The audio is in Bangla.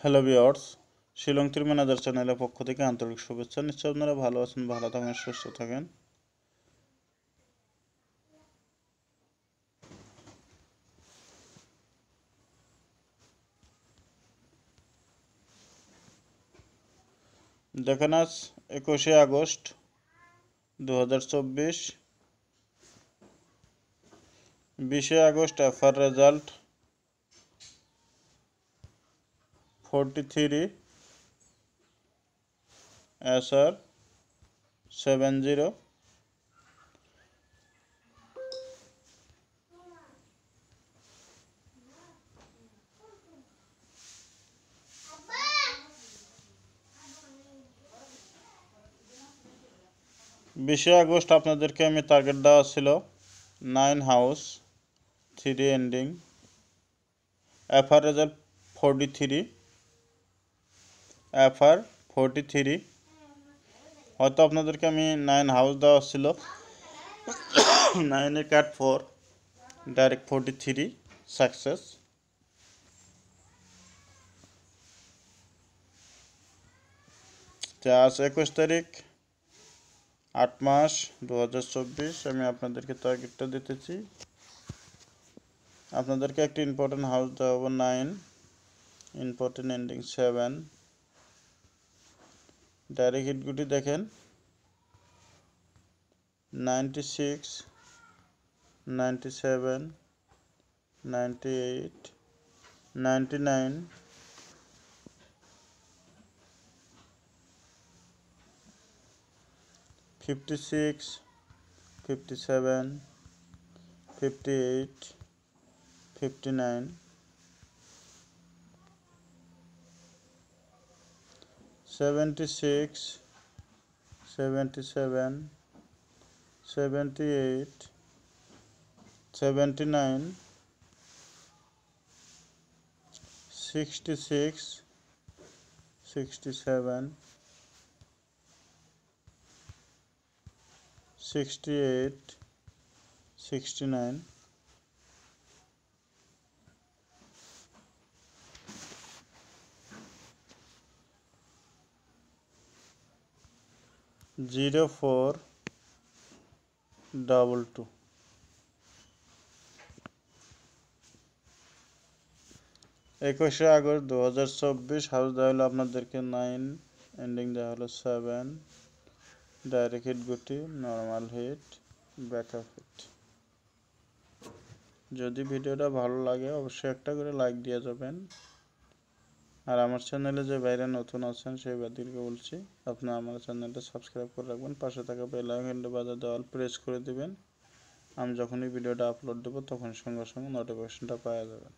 হ্যালো ভিউয়ার্স, শিলং তীর ম্যানেজার চ্যানেলের পক্ষ থেকে আন্তরিক শুভেচ্ছা। নিশ্চয় আপনারা ভালো আছেন, ভালো থাকেন, সুস্থ থাকেন। দেখেন আজ 21শে আগস্ট 2024, 20শে আগস্ট এফআর রেজাল্ট 43 SR 70। বিশে আগস্ট আপনাদেরকে আমি টার্গেট দেওয়া ছিল 9 house 3 ending, FR result 43, FR 43। হয়তো আপনাদেরকে আমি 9 হাউস দেওয়া ছিল, 9 কাট 4, ডাইরেক্ট 43 সাকসেস। আজ 21 তারিখ 8 মাস 2024, আমি আপনাদেরকে টার্গেটটা দিতেছি। আপনাদেরকে একটা ইম্পর্টেন্ট হাউস দেওয়া হবে 9, ইম্পর্টেন্ট এন্ডিং 7। ডাইরেক্ট হিটগুটি দেখেন 96, 97, 98, 99, 56, 57, 58, 59, 76, 77, 78, 79, 66, 67, 68, 69, 0422। 21শে আগস্ট 2024, হাউস দেওয়া হলো আপনাদেরকে 9, এন্ডিং দেওয়া হলো 7, ডাইরেক্ট হিট গুটি, নর্মাল হিট, ব্যাকআপ হিট। যদি ভিডিওটা ভালো লাগে অবশ্যই একটা করে লাইক দিয়ে যাবেন। আর আমার চ্যানেলে যে বাইরে নতুন আছেন সেই ব্যক্তিকে বলছি আপনারা আমার চ্যানেলটা সাবস্ক্রাইব করে রাখবেন, পাশে থাকা বেল আইকনটা বাজার দেওয়াল প্রেস করে দিবেন। আমি যখনই ভিডিওটা আপলোড দেবো তখন সঙ্গে সঙ্গে নোটিফিকেশনটা পাওয়া যাবে।